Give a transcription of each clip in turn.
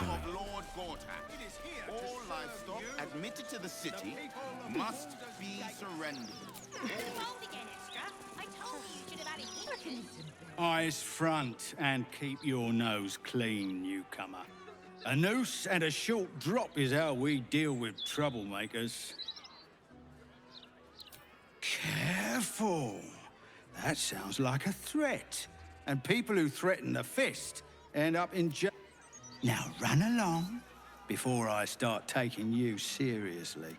of Lord Gortak. All livestock admitted to the city must be surrendered. Eyes front and keep your nose clean, newcomer. A noose and a short drop is how we deal with troublemakers. Careful. That sounds like a threat. And people who threaten the fist end up in jail. Now run along before I start taking you seriously.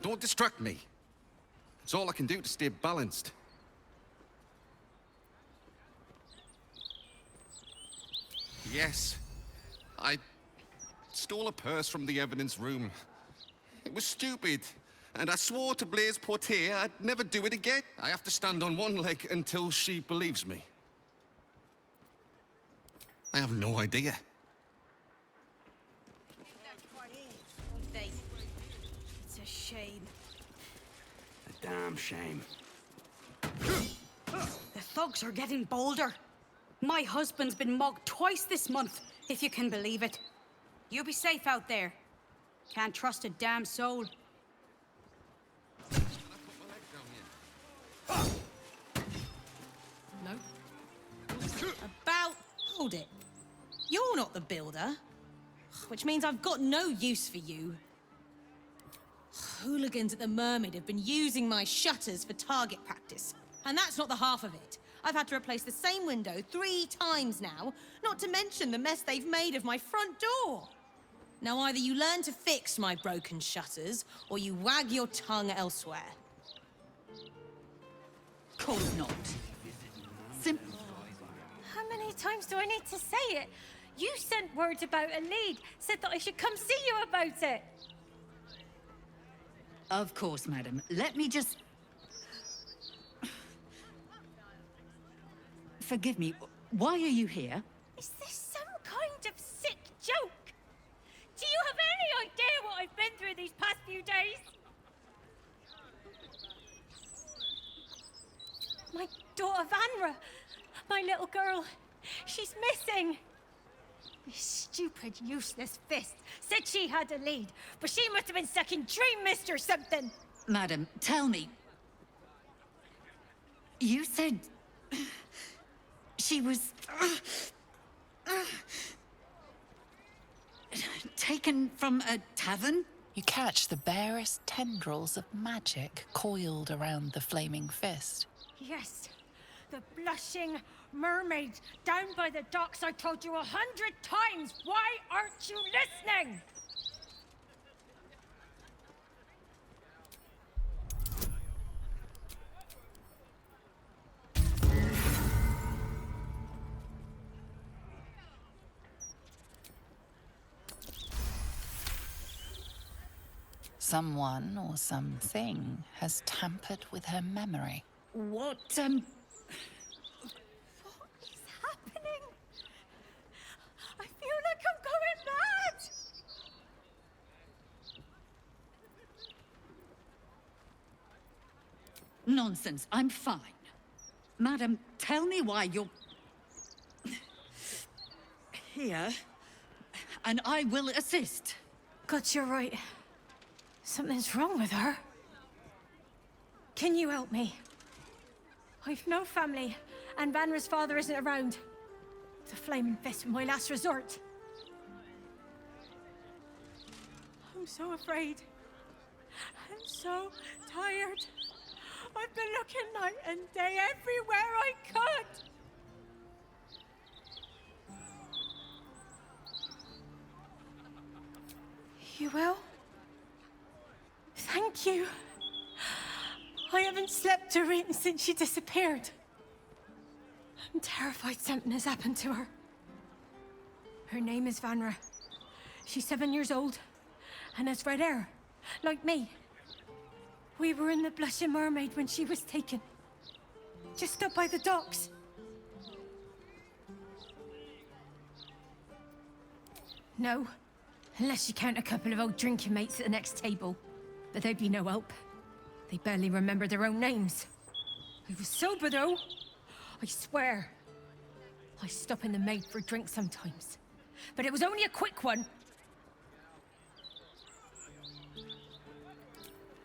Don't distract me. It's all I can do to stay balanced. Yes, I stole a purse from the evidence room. It was stupid, and I swore to Blaise Portier I'd never do it again. I have to stand on one leg until she believes me. I have no idea. It's a shame. A damn shame. The thugs are getting bolder. My husband's been mugged twice this month, if you can believe it. You be safe out there. Can't trust a damn soul. No. About... Hold it. You're not the builder. Which means I've got no use for you. Hooligans at the Mermaid have been using my shutters for target practice. And that's not the half of it. I've had to replace the same window 3 times now, not to mention the mess they've made of my front door. Now either you learn to fix my broken shutters, or you wag your tongue elsewhere. Course not. How many times do I need to say it? You sent word about a lead, said that I should come see you about it. Of course, madam. Let me just... Forgive me, why are you here? Is this some kind of sick joke? Do you have any idea what I've been through these past few days? My daughter Vanra, my little girl, she's missing. This stupid, useless fist said she had a lead, but she must have been sucking Dream Mist or something. Madam, tell me. You said... she was... taken from a tavern? You catch the barest tendrils of magic coiled around the flaming fist. Yes, the blushing mermaid down by the docks. I told you 100 times. Why aren't you listening? Someone or something has tampered with her memory. What, What is happening? I feel like I'm going mad. Nonsense, I'm fine. Madam, tell me why you're... here, and I will assist. God, you're right. Something's wrong with her. Can you help me? I've no family, and Vanra's father isn't around. The Flaming Fist was my last resort. I'm so afraid. I'm so tired. I've been looking night and day everywhere I could. You will? Thank you. I haven't slept or eaten since she disappeared. I'm terrified something has happened to her. Her name is Vanra. She's 7 years old and has red hair, like me. We were in the Blushing Mermaid when she was taken. Just up by the docks. No, unless you count a couple of old drinking mates at the next table. But they'd be no help. They barely remember their own names. I was sober, though. I swear. I stop in the maid for a drink sometimes. But it was only a quick one.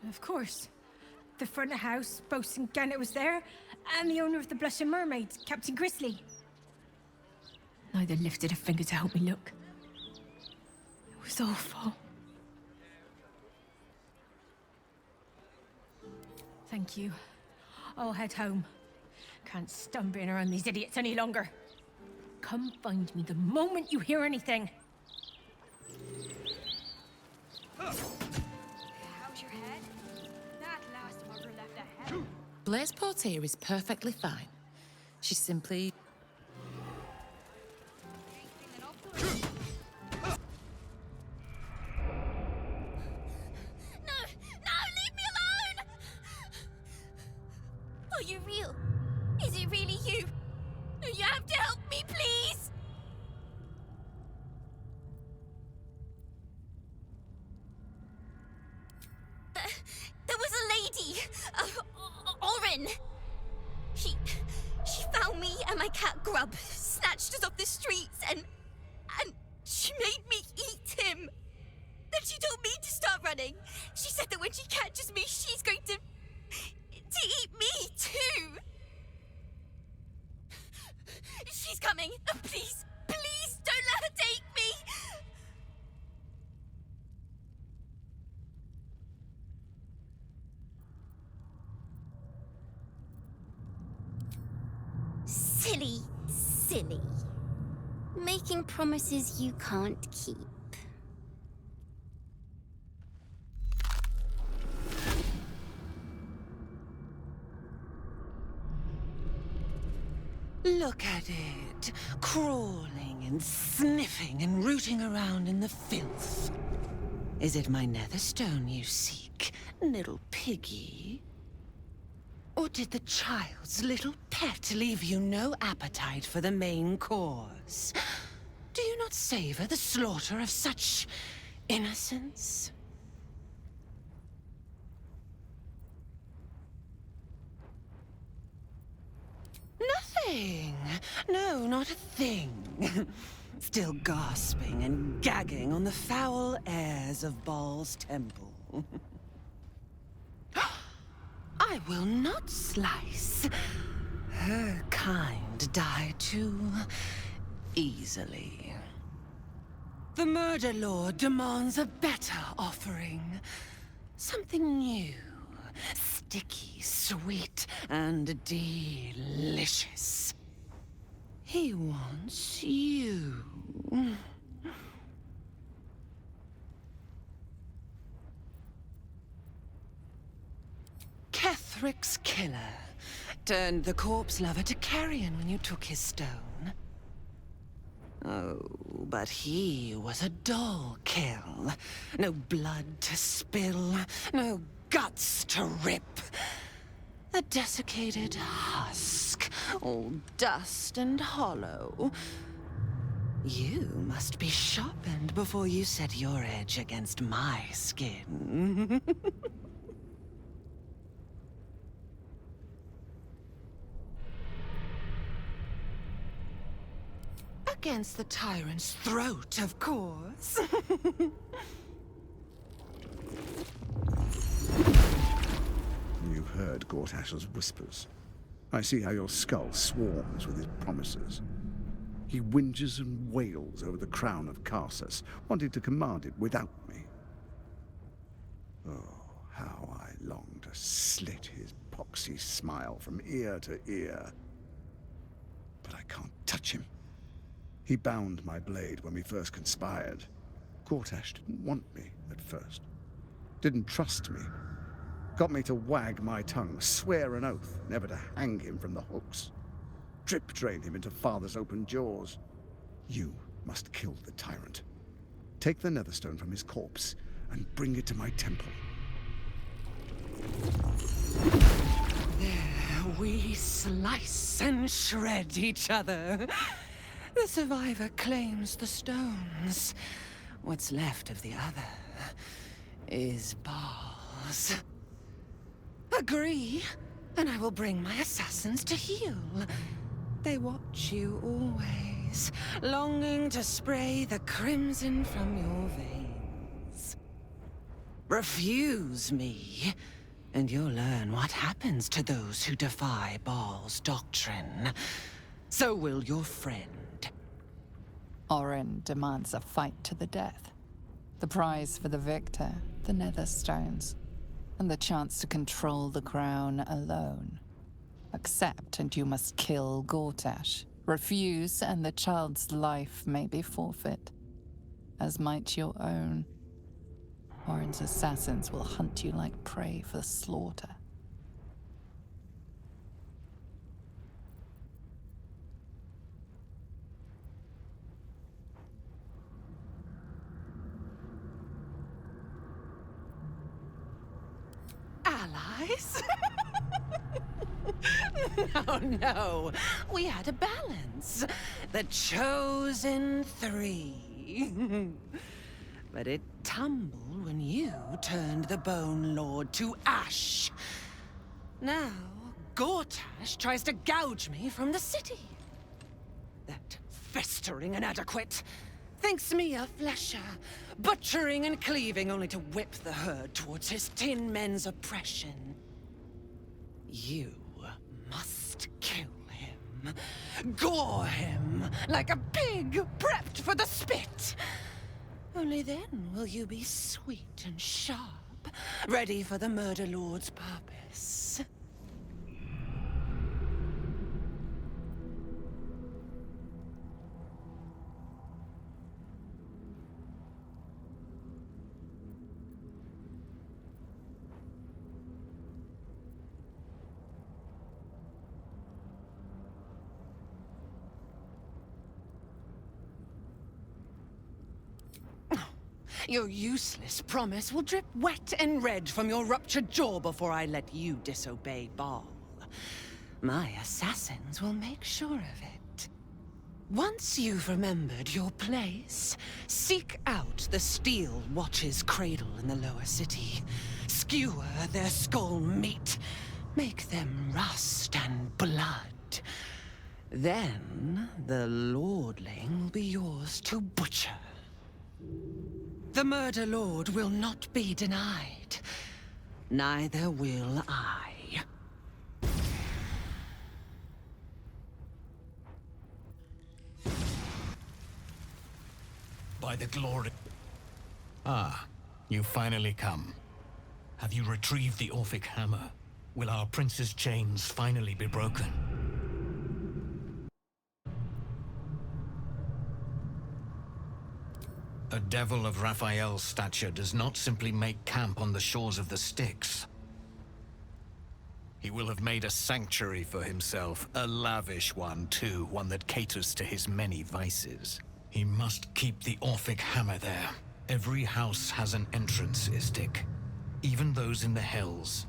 Of course. The front of house, Bosun Gannet was there, and the owner of the Blushing Mermaid, Captain Grizzly. Neither lifted a finger to help me look. It was awful. Thank you. I'll head home. Can't stand being around these idiots any longer. Come find me the moment you hear anything. How's your head? That last mugger left a head. Blaise Portier is perfectly fine. She simply... Are you real? Is it really you? You have to help me, please! There was a lady, Oren. She found me and my cat Grub, snatched us off the streets, and she made me eat him. Then she told me to start running. She said that when she catches me, she's going to eat me too. She's coming. Please, please don't let her take me. Silly, silly. Making promises you can't keep. Look at it, crawling and sniffing and rooting around in the filth. Is it my netherstone you seek, little piggy? Or did the child's little pet leave you no appetite for the main course? Do you not savor the slaughter of such innocence? Nothing. No, not a thing. Still gasping and gagging on the foul airs of Baal's temple. I will not slice. Her kind die too easily. The Murder Lord demands a better offering. Something new. Sticky, sweet, and delicious. He wants you. Kethric's killer turned the corpse lover to carrion when you took his stone. Oh, but he was a dull kill. No blood to spill, no guts to rip. A desiccated husk, all dust and hollow. You must be sharpened before you set your edge against my skin. Against the tyrant's throat, of course. You've heard Gortash's whispers. I see how your skull swarms with his promises. He whinges and wails over the crown of Karsus, wanting to command it without me. Oh, how I long to slit his poxy smile from ear to ear. But I can't touch him. He bound my blade when we first conspired. Gortash didn't want me at first. Didn't trust me. Got me to wag my tongue, swear an oath, never to hang him from the hooks. Drip-drain him into father's open jaws. You must kill the tyrant. Take the netherstone from his corpse and bring it to my temple. There we slice and shred each other. The survivor claims the stones. What's left of the other is Baal's. Agree, and I will bring my assassins to heal. They watch you always, longing to spray the crimson from your veins. Refuse me, and you'll learn what happens to those who defy Baal's doctrine. So will your friend. Orin demands a fight to the death. The prize for the victor, the nether stones, and the chance to control the crown alone. Accept and you must kill Gortash. Refuse and the child's life may be forfeit, as might your own. Orin's assassins will hunt you like prey for slaughter. Allies? No. We had a balance. The chosen three. But it tumbled when you turned the Bone Lord to ash. Now, Gortash tries to gouge me from the city. That festering inadequate thinks me a flesher, butchering and cleaving only to whip the herd towards his tin men's oppression. You must kill him. Gore him like a pig prepped for the spit. Only then will you be sweet and sharp, ready for the Murder Lord's purpose. Your useless promise will drip wet and red from your ruptured jaw before I let you disobey Baal. My assassins will make sure of it. Once you've remembered your place, seek out the Steel Watch's cradle in the lower city. Skewer their skull meat. Make them rust and blood. Then the Lordling will be yours to butcher. The Murder Lord will not be denied. Neither will I. By the glory... Ah, you finally come. Have you retrieved the Orphic hammer? Will our prince's chains finally be broken? A devil of Raphael's stature does not simply make camp on the shores of the Styx. He will have made a sanctuary for himself, a lavish one too, one that caters to his many vices. He must keep the Orphic hammer there. Every house has an entrance, Istik. Even those in the Hells.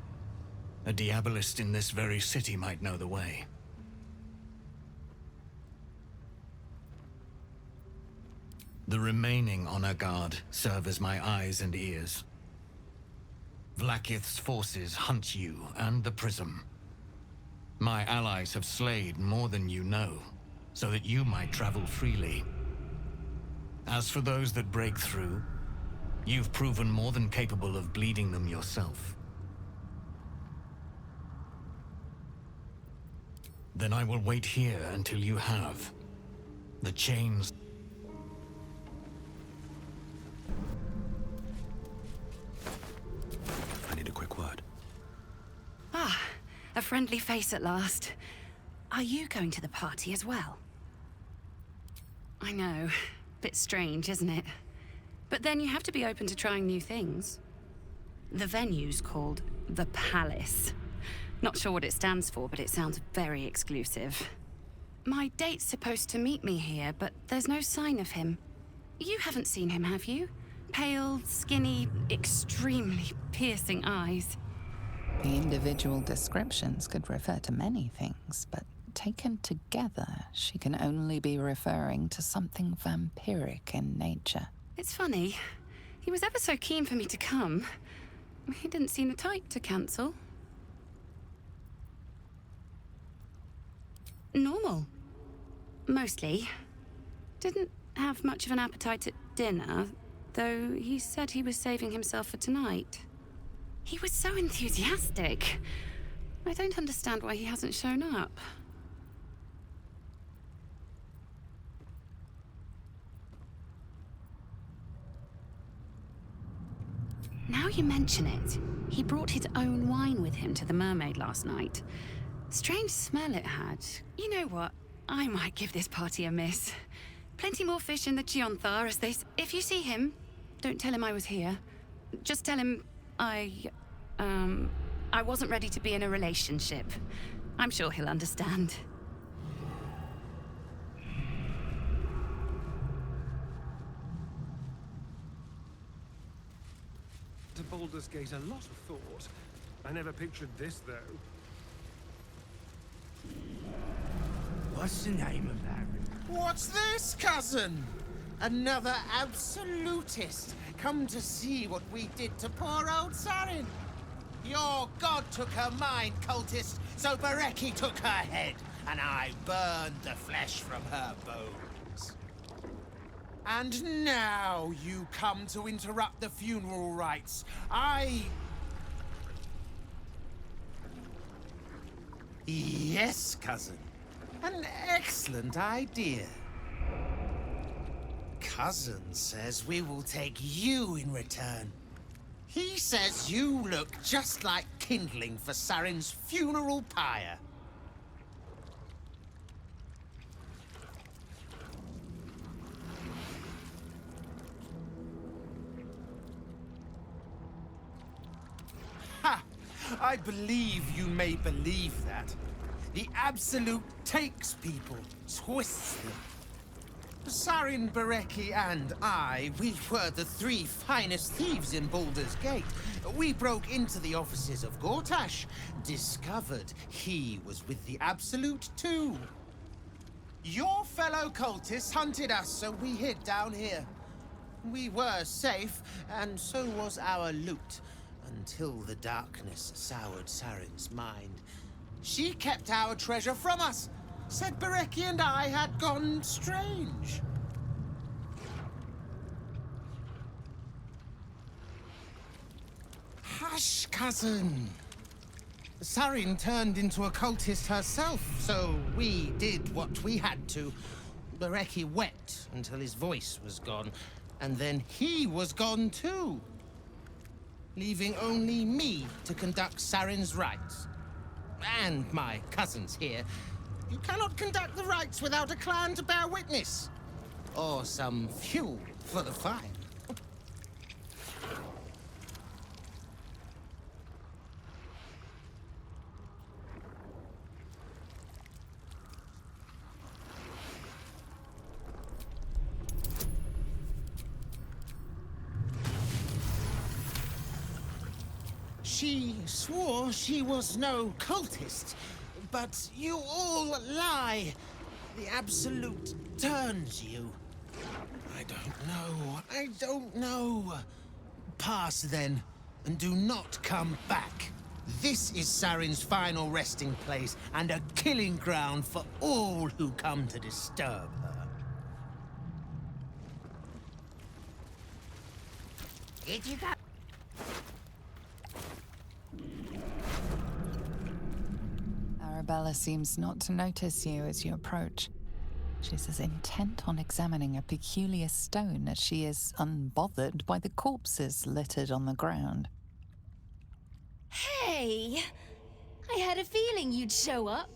A Diabolist in this very city might know the way. The remaining honor guard serve as my eyes and ears. Vlaakith's forces hunt you and the Prism. My allies have slayed more than you know, so that you might travel freely. As for those that break through, you've proven more than capable of bleeding them yourself. Then I will wait here until you have. The chains... I need a quick word. Ah, a friendly face at last. Are you going to the party as well? I know. Bit strange, isn't it? But then you have to be open to trying new things. The venue's called The Palace. Not sure what it stands for, but it sounds very exclusive. My date's supposed to meet me here, but there's no sign of him. You haven't seen him, have you? Pale, skinny, extremely piercing eyes. The individual descriptions could refer to many things, but taken together, she can only be referring to something vampiric in nature. It's funny. He was ever so keen for me to come. He didn't seem the type to cancel. Normal. Mostly. Didn't have much of an appetite at dinner, though he said he was saving himself for tonight. He was so enthusiastic. I don't understand why he hasn't shown up. Now you mention it, he brought his own wine with him to the Mermaid last night. Strange smell it had. You know what? I might give this party a miss. Plenty more fish in the Chionthar, as they say. If you see him, don't tell him I was here. Just tell him I wasn't ready to be in a relationship. I'm sure he'll understand. To Baldur's Gate a lot of thought. I never pictured this, though. What's the name of that? What's this, cousin? Another absolutist, come to see what we did to poor old Sarin. Your god took her mind, cultist, so Bereki took her head, and I burned the flesh from her bones. And now you come to interrupt the funeral rites. Yes, cousin. An excellent idea. Cousin says we will take you in return. He says you look just like kindling for Sarin's funeral pyre. Ha! I believe you may believe that. The Absolute takes people, twists them. Sarin, Bereki, and I, we were the three finest thieves in Baldur's Gate. We broke into the offices of Gortash, discovered he was with the Absolute too. Your fellow cultists hunted us, so we hid down here. We were safe, and so was our loot, until the darkness soured Sarin's mind. She kept our treasure from us. Said Bereki and I had gone strange. Hush, cousin. Sarin turned into a cultist herself, so we did what we had to. Bereki wept until his voice was gone, and then he was gone too, leaving only me to conduct Sarin's rites. And my cousins here. You cannot conduct the rites without a clan to bear witness. Or some fuel for the fire. She swore she was no cultist. But you all lie. The Absolute turns you. I don't know. Pass then, and do not come back. This is Sarin's final resting place, and a killing ground for all who come to disturb her. Did you go? Arabella seems not to notice you as you approach. She's as intent on examining a peculiar stone as she is unbothered by the corpses littered on the ground. Hey! I had a feeling you'd show up.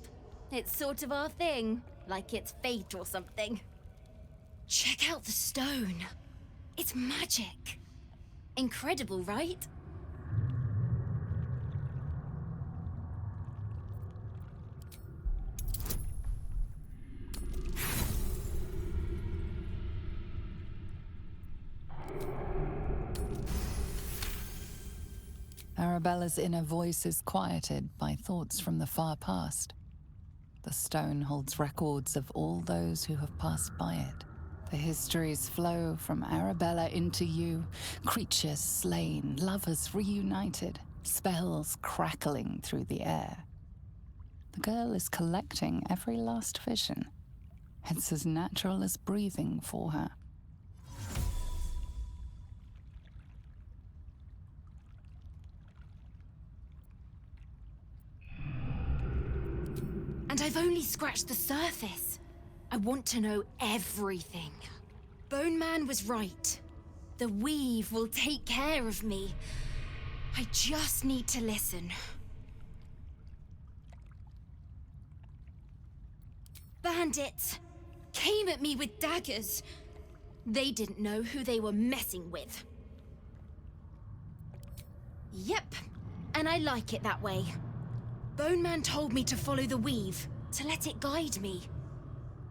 It's sort of our thing, like it's fate or something. Check out the stone. It's magic. Incredible, right? Arabella's inner voice is quieted by thoughts from the far past. The stone holds records of all those who have passed by it. The histories flow from Arabella into you, creatures slain, lovers reunited, spells crackling through the air. The girl is collecting every last vision, It's as natural as breathing for her. And I've only scratched the surface. I want to know everything. Bone Man was right. The weave will take care of me. I just need to listen. Bandits came at me with daggers. They didn't know who they were messing with. Yep, and I like it that way. Bone Man told me to follow the weave, to let it guide me.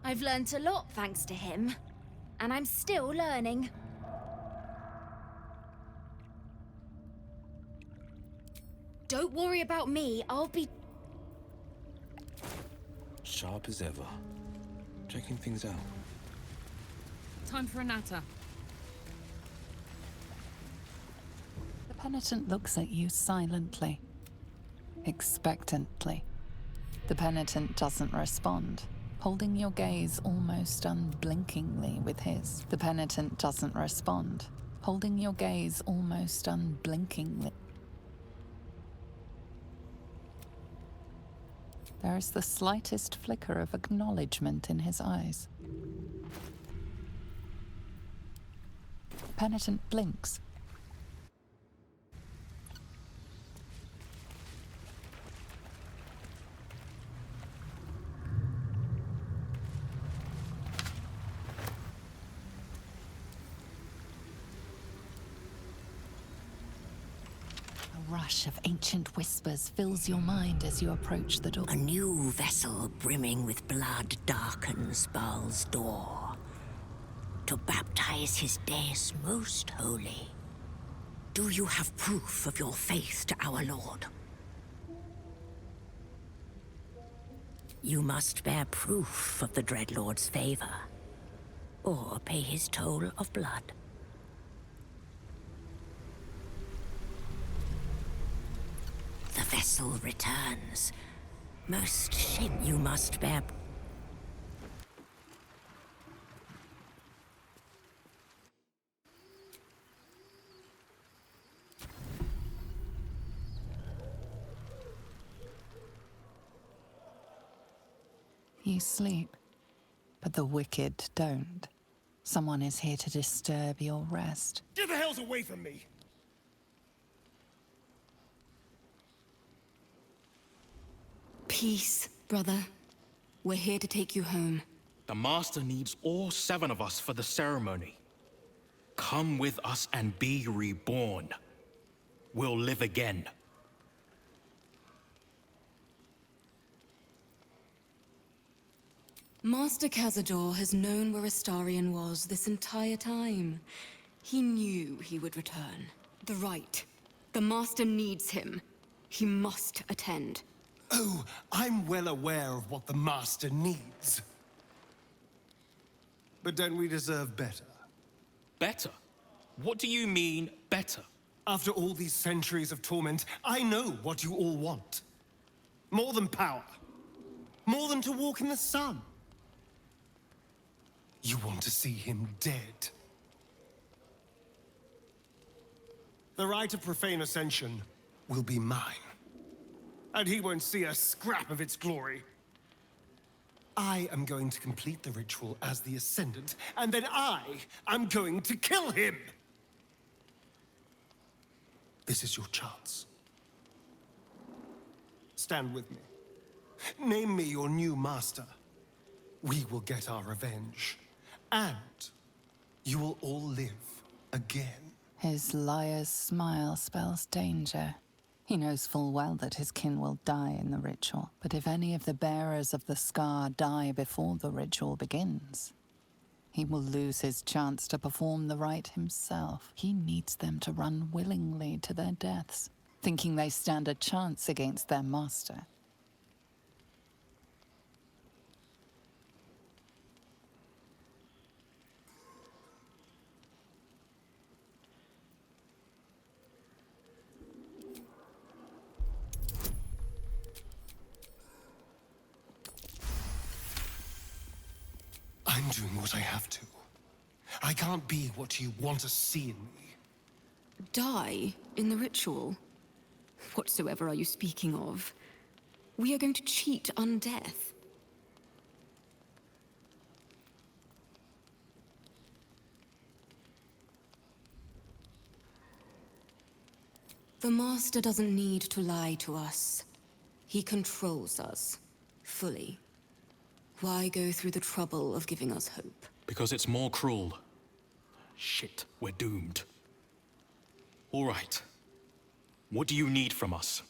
I've learned a lot thanks to him, and I'm still learning. Don't worry about me, I'll be... Sharp as ever. Checking things out. Time for a natter. The penitent looks at you silently, expectantly. The penitent doesn't respond, holding your gaze almost unblinkingly with his. The penitent doesn't respond, holding your gaze almost unblinkingly. There is the slightest flicker of acknowledgement in his eyes. Penitent blinks. A rush of ancient whispers fills your mind as you approach the door. A new vessel brimming with blood darkens Baal's door to baptize his days most holy. Do you have proof of your faith to our Lord? You must bear proof of the Dreadlord's favor, or pay his toll of blood. The vessel returns. Most shame you must bear. You sleep, but the wicked don't. Someone is here to disturb your rest. Get the hells away from me! Peace, brother. We're here to take you home. The Master needs all 7 of us for the ceremony. Come with us and be reborn. We'll live again. Master Cazador has known where Astarion was this entire time. He knew he would return. The rite. The Master needs him. He must attend. Oh, I'm well aware of what the Master needs. But don't we deserve better? Better? What do you mean, better? After all these centuries of torment, I know what you all want. More than power. More than to walk in the sun. You want to see him dead. The rite of profane ascension will be mine. And he won't see a scrap of its glory. I am going to complete the ritual as the Ascendant, and then I am going to kill him! This is your chance. Stand with me. Name me your new master. We will get our revenge. And you will all live again. His liar's smile spells danger. He knows full well that his kin will die in the ritual, but if any of the bearers of the scar die before the ritual begins, he will lose his chance to perform the rite himself. He needs them to run willingly to their deaths, thinking they stand a chance against their master. I'm doing what I have to. I can't be what you want to see in me. Die in the ritual? Whatsoever are you speaking of? We are going to cheat undeath. The Master doesn't need to lie to us. He controls us, fully. Why go through the trouble of giving us hope? Because it's more cruel. Shit, we're doomed. All right. What do you need from us?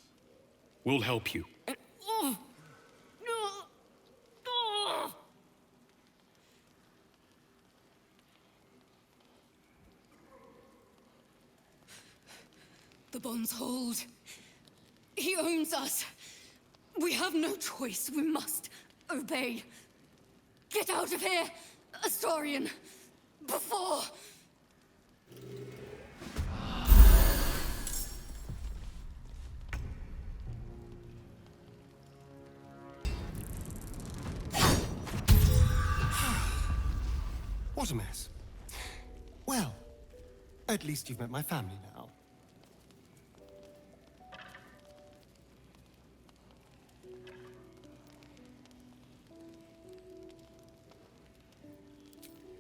We'll help you. The bonds hold. He owns us. We have no choice. We must obey. Get out of here, Astarion, before... What a mess. Well, at least you've met my family now.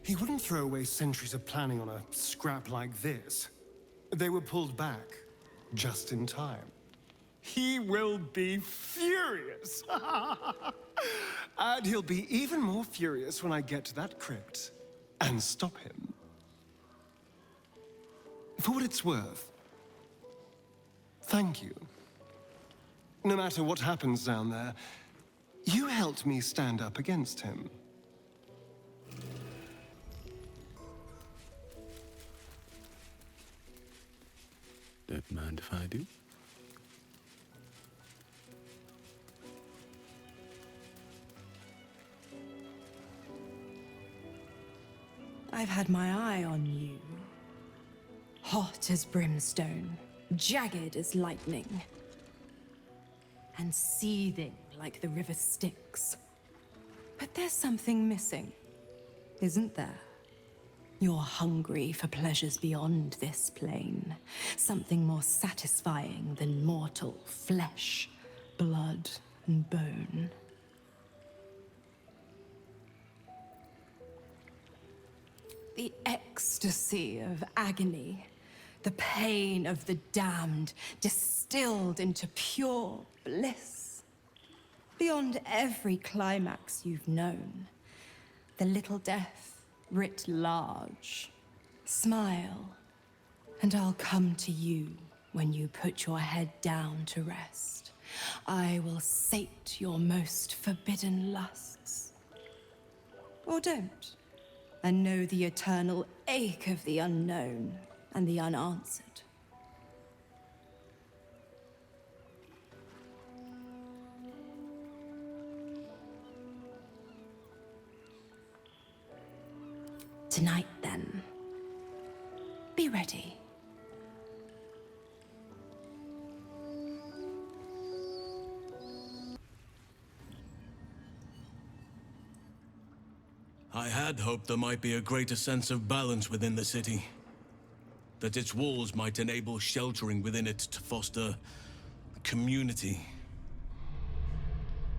He wouldn't throw away centuries of planning on a scrap like this. They were pulled back, just in time. He will be furious! And he'll be even more furious when I get to that crypt and stop him. For what it's worth, thank you. No matter what happens down there, you helped me stand up against him. Don't mind if I do. I've had my eye on you. Hot as brimstone, jagged as lightning, and seething like the river Styx. But there's something missing, isn't there? You're hungry for pleasures beyond this plane. Something more satisfying than mortal flesh, blood, and bone. The ecstasy of agony, the pain of the damned, distilled into pure bliss. Beyond every climax you've known, the little death writ large. Smile, and I'll come to you when you put your head down to rest. I will sate your most forbidden lusts. Or don't, and know the eternal ache of the unknown and the unanswered. Tonight, then. Be ready. I had hoped there might be a greater sense of balance within the city. That its walls might enable sheltering within it to foster community.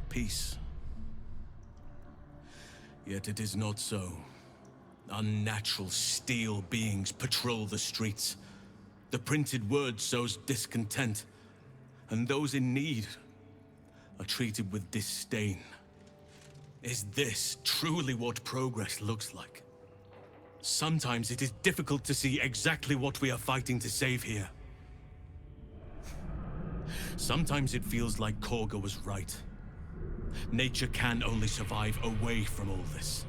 Peace. Yet it is not so. Unnatural steel beings patrol the streets. The printed word sows discontent, and those in need are treated with disdain. Is this truly what progress looks like? Sometimes it is difficult to see exactly what we are fighting to save here. Sometimes it feels like Korga was right. Nature can only survive away from all this.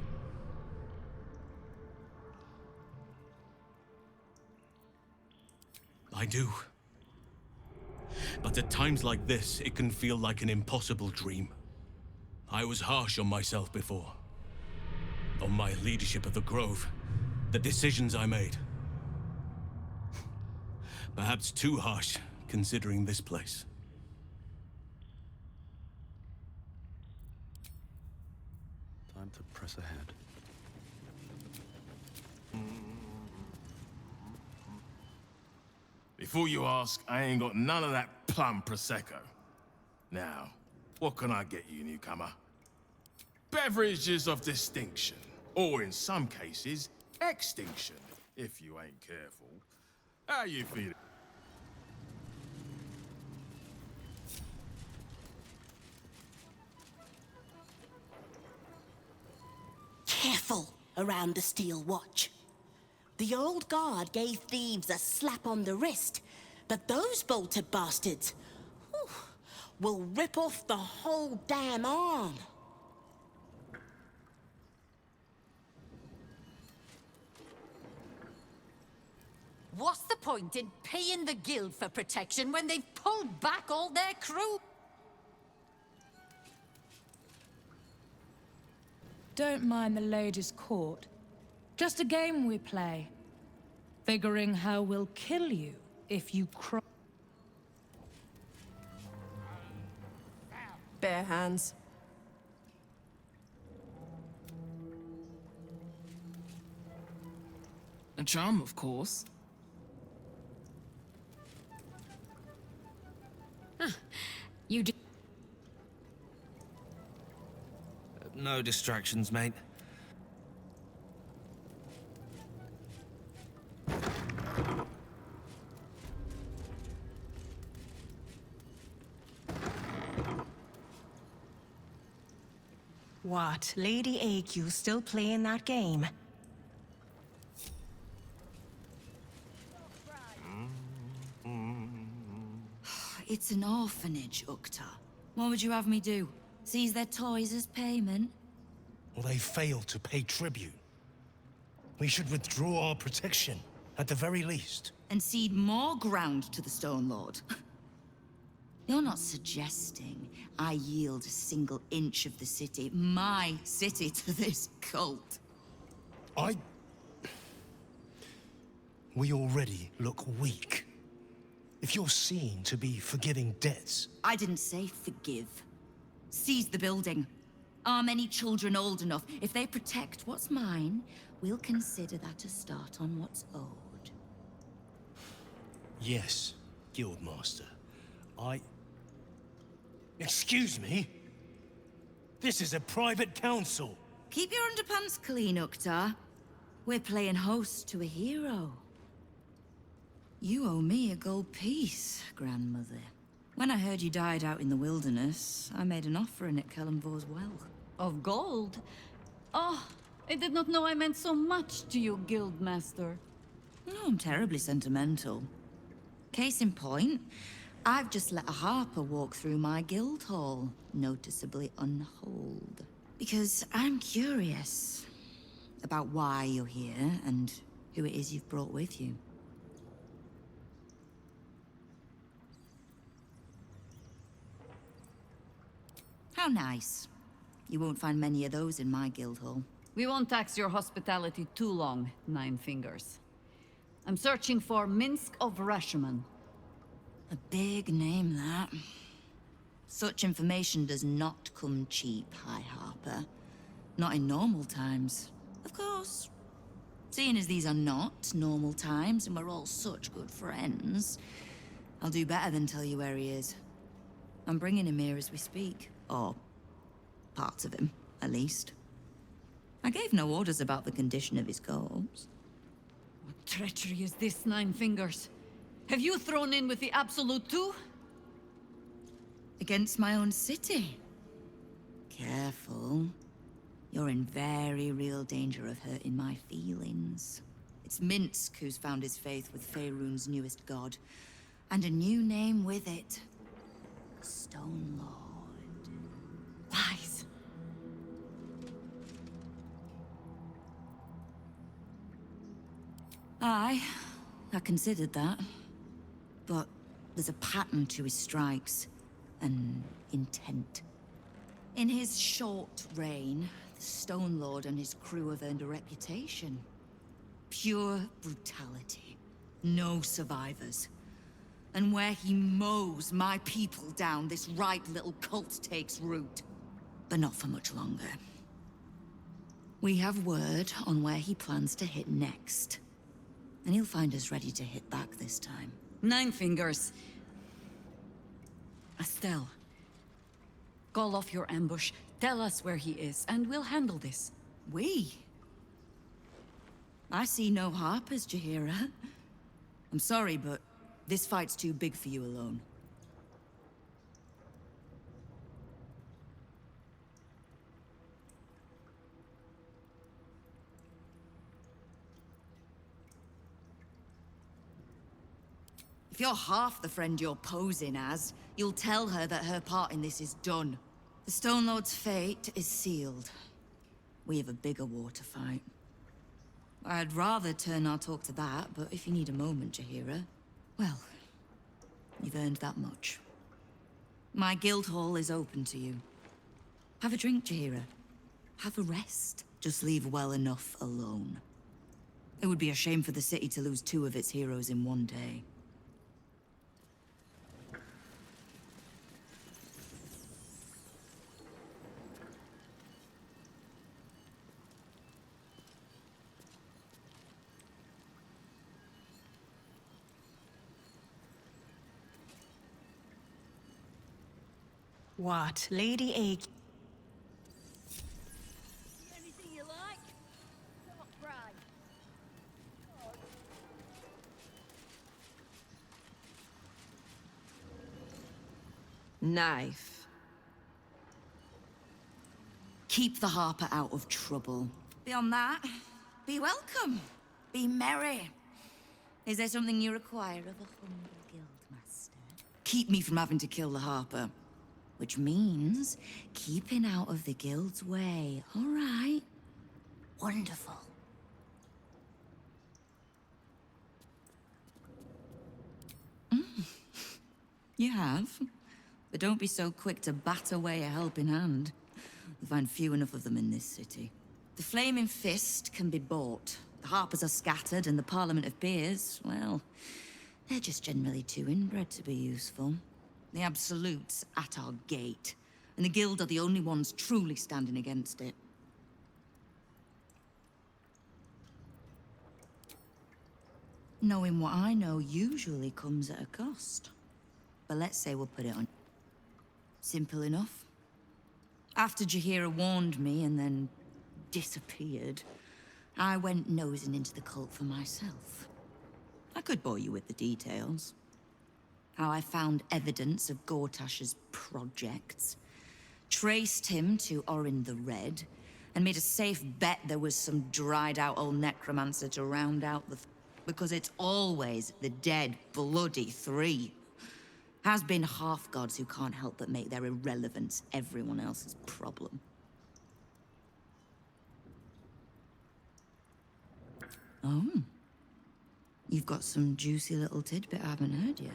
I do. But at times like this, it can feel like an impossible dream. I was harsh on myself before. On my leadership of the Grove. The decisions I made. Perhaps too harsh, considering this place. Time to press ahead. Before you ask, I ain't got none of that plum Prosecco. Now, what can I get you, newcomer? Beverages of distinction, or in some cases, extinction, if you ain't careful. How you feeling? Careful around the steel watch. The old guard gave thieves a slap on the wrist, but those bolted bastards will rip off the whole damn arm. What's the point in paying the guild for protection when they've pulled back all their crew? Don't mind the ladies' court. Just a game we play. Figuring how we'll kill you if you cross. Bare hands. A charm, of course. You do. No distractions, mate. What? Lady AQ still playing that game? It's an orphanage, Ukta. What would you have me do? Seize their toys as payment? Well, they failed to pay tribute. We should withdraw our protection, at the very least. And cede more ground to the Stone Lord? You're not suggesting I yield a single inch of the city, my city, to this cult? We already look weak. If you're seen to be forgiving debts... I didn't say forgive. Seize the building. Arm any children old enough. If they protect what's mine, we'll consider that a start on what's owed. Yes, Guildmaster. Excuse me? This is a private council. Keep your underpants clean, Ukta. We're playing host to a hero. You owe me a gold piece, grandmother. When I heard you died out in the wilderness, I made an offering at Kellenvor's well. Of gold? Oh, I did not know I meant so much to you, Guildmaster. No, I'm terribly sentimental. Case in point, I've just let a harper walk through my guild hall, noticeably unholed. Because I'm curious about why you're here and who it is you've brought with you. How nice. You won't find many of those in my guild hall. We won't tax your hospitality too long, Nine Fingers. I'm searching for Minsk of Rashomon. A big name, that. Such information does not come cheap, High Harper. Not in normal times. Of course. Seeing as these are not normal times and we're all such good friends, I'll do better than tell you where he is. I'm bringing him here as we speak. Or parts of him, at least. I gave no orders about the condition of his corpse. What treachery is this, Nine Fingers? Have you thrown in with the Absolute too? Against my own city. Careful. You're in very real danger of hurting my feelings. It's Minsk who's found his faith with Faerun's newest god. And a new name with it. Stone Lord. Lies. I considered that. But there's a pattern to his strikes. An intent. In his short reign, the Stone Lord and his crew have earned a reputation. Pure brutality. No survivors. And where he mows my people down, this ripe little cult takes root. But not for much longer. We have word on where he plans to hit next. And he'll find us ready to hit back this time. Nine Fingers. Estelle. Call off your ambush, tell us where he is, and we'll handle this. We? I see no Harpers, Jaheira. I'm sorry, but this fight's too big for you alone. If you're half the friend you're posing as, you'll tell her that her part in this is done. The Stone Lord's fate is sealed. We have a bigger war to fight. I'd rather turn our talk to that, but if you need a moment, Jaheira, well, you've earned that much. My guild hall is open to you. Have a drink, Jaheira. Have a rest. Just leave well enough alone. It would be a shame for the city to lose 2 of its heroes in one day. What, Lady A? Anything you like? Don't cry. Knife. Keep the Harper out of trouble. Beyond that, be welcome. Be merry. Is there something you require of a humble guildmaster? Keep me from having to kill the Harper. Which means keeping out of the guild's way, all right? Wonderful. You have. But don't be so quick to bat away a helping hand. You'll find few enough of them in this city. The Flaming Fist can be bought. The Harpers are scattered, and the Parliament of Peers, well, they're just generally too inbred to be useful. The Absolute's at our gate, and the Guild are the only ones truly standing against it. Knowing what I know usually comes at a cost. But let's say we'll put it on. Simple enough. After Jaheira warned me and then disappeared, I went nosing into the cult for myself. I could bore you with the details. How I found evidence of Gortash's projects, traced him to Orin the Red, and made a safe bet there was some dried-out old necromancer to round out the... because it's always the dead, bloody 3. Has been half-gods who can't help but make their irrelevance everyone else's problem. Oh. You've got some juicy little tidbit I haven't heard yet.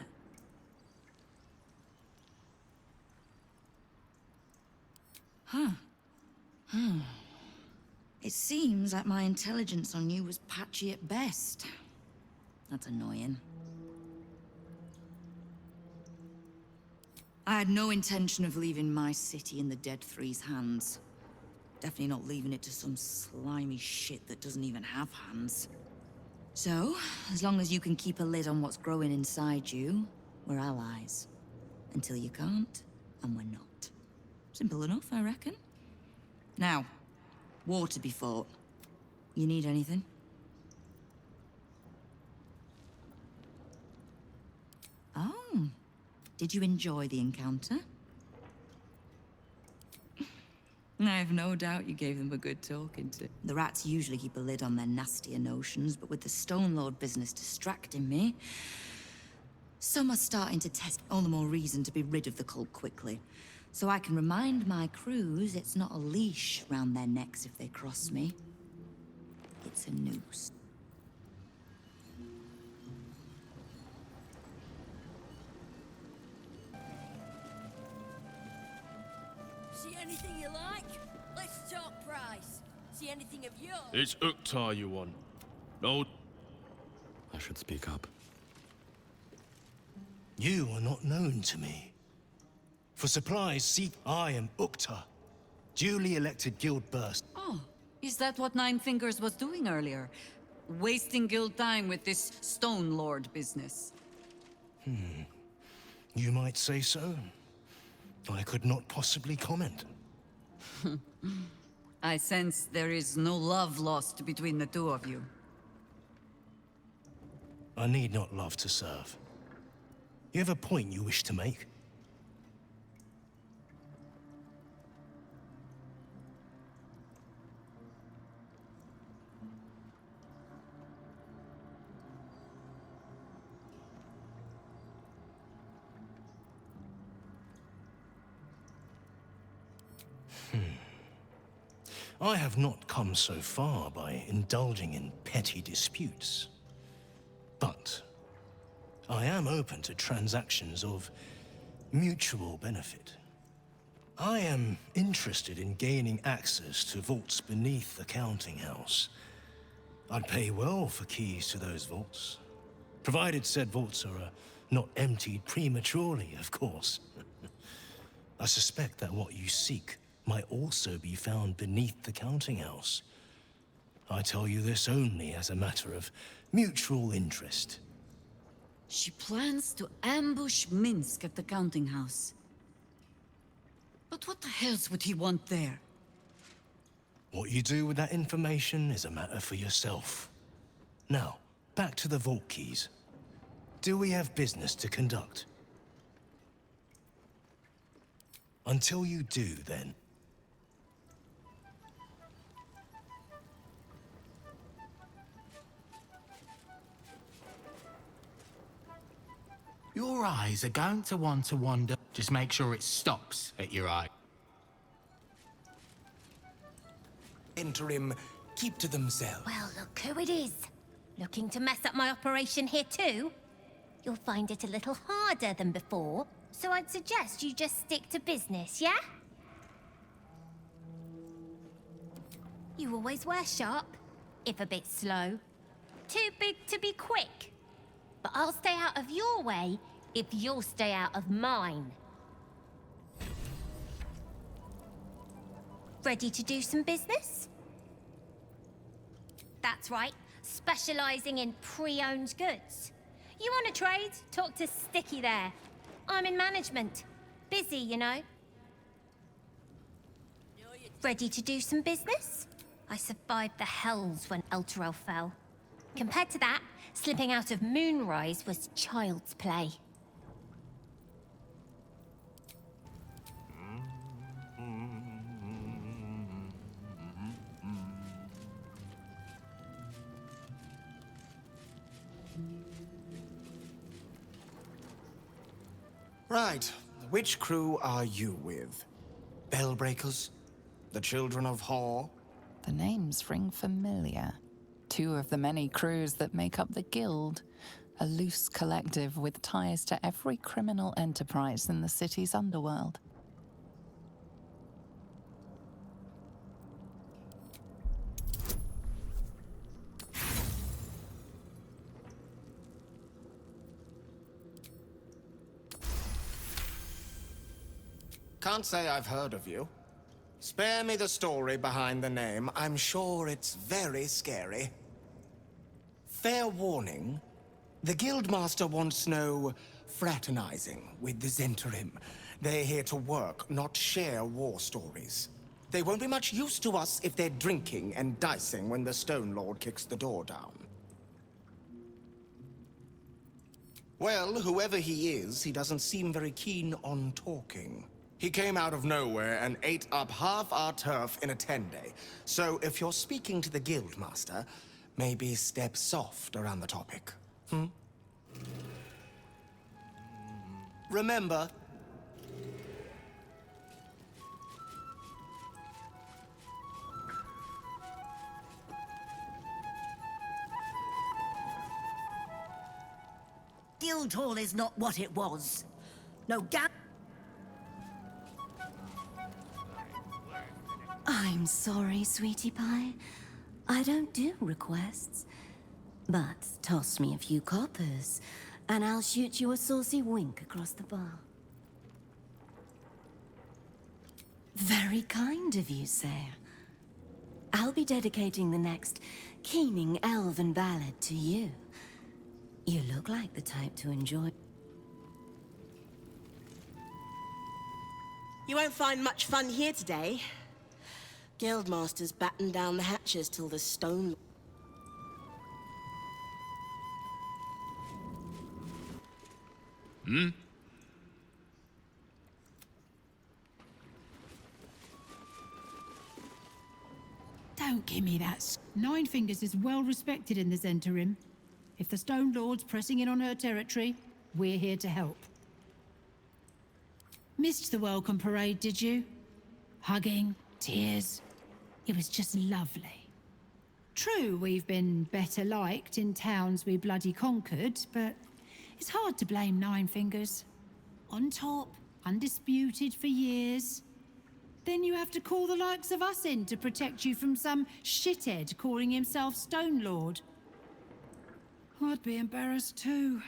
Huh. It seems like my intelligence on you was patchy at best. That's annoying. I had no intention of leaving my city in the Dead Three's hands. Definitely not leaving it to some slimy shit that doesn't even have hands. So, as long as you can keep a lid on what's growing inside you, we're allies. Until you can't, and we're not. Simple enough, I reckon. Now, war to be fought. You need anything? Oh. Did you enjoy the encounter? I have no doubt you gave them a good talking to. The rats usually keep a lid on their nastier notions, but with the Stone Lord business distracting me, some are starting to test. All the more reason to be rid of the cult quickly. So I can remind my crews it's not a leash round their necks if they cross me. It's a noose. See anything you like? Let's talk price. See anything of yours? It's Uktar you want. No. I should speak up. You are not known to me. For supplies, seek I am Uktar, duly elected guild burst. Oh, Is that what Nine Fingers was doing earlier? Wasting guild time with this Stone Lord business? You might say so. I could not possibly comment. I sense there is no love lost between the two of you. I need not love to serve. You have a point you wish to make? I have not come so far by indulging in petty disputes. But I am open to transactions of mutual benefit. I am interested in gaining access to vaults beneath the counting house. I'd pay well for keys to those vaults, provided said vaults are not emptied prematurely, of course. I suspect that what you seek might also be found beneath the counting house. I tell you this only as a matter of mutual interest. She plans to ambush Minsk at the counting house. But what the hells would he want there? What you do with that information is a matter for yourself. Now, back to the vault keys. Do we have business to conduct? Until you do, then. Your eyes are going to want to wander. Just make sure it stops at your eye. Interim, keep to themselves. Well, look who it is. Looking to mess up my operation here too? You'll find it a little harder than before, so I'd suggest you just stick to business, yeah? You always wear sharp, if a bit slow. Too big to be quick. But I'll stay out of your way if you'll stay out of mine. Ready to do some business? That's right, specializing in pre-owned goods. You want to trade? Talk to Sticky there. I'm in management. Busy, you know. Ready to do some business? I survived the hells when Elturel fell. Compared to that, slipping out of Moonrise was child's play. Right. Which crew are you with? Bellbreakers? The Children of Hor? The names ring familiar. Two of the many crews that make up the Guild, a loose collective with ties to every criminal enterprise in the city's underworld. Can't say I've heard of you. Spare me the story behind the name. I'm sure it's very scary. Fair warning, the Guildmaster wants no fraternizing with the Zhentarim. They're here to work, not share war stories. They won't be much use to us if they're drinking and dicing when the Stone Lord kicks the door down. Well, whoever he is, he doesn't seem very keen on talking. He came out of nowhere and ate up half our turf in a 10-day. So if you're speaking to the Guildmaster, maybe step soft around the topic. Remember, Guildhall is not what it was. No doubt. I'm sorry, sweetie pie. I don't do requests. But toss me a few coppers, and I'll shoot you a saucy wink across the bar. Very kind of you, sir. I'll be dedicating the next keening elven ballad to you. You look like the type to enjoy. You won't find much fun here today. Guildmasters batten down the hatches till the stone... Hmm? Don't give me that. Nine Fingers is well respected in the Zentarim. If the Stone Lord's pressing in on her territory, we're here to help. Missed the welcome parade, did you? Hugging, tears. It was just lovely. True, we've been better liked in towns we bloody conquered, but it's hard to blame Nine Fingers. On top, undisputed for years. Then you have to call the likes of us in to protect you from some shithead calling himself Stone Lord. I'd be embarrassed too.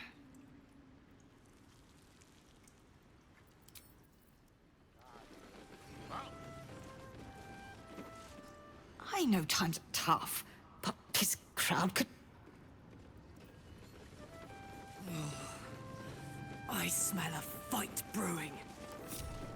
I know times are tough, but this crowd could... I smell a fight brewing.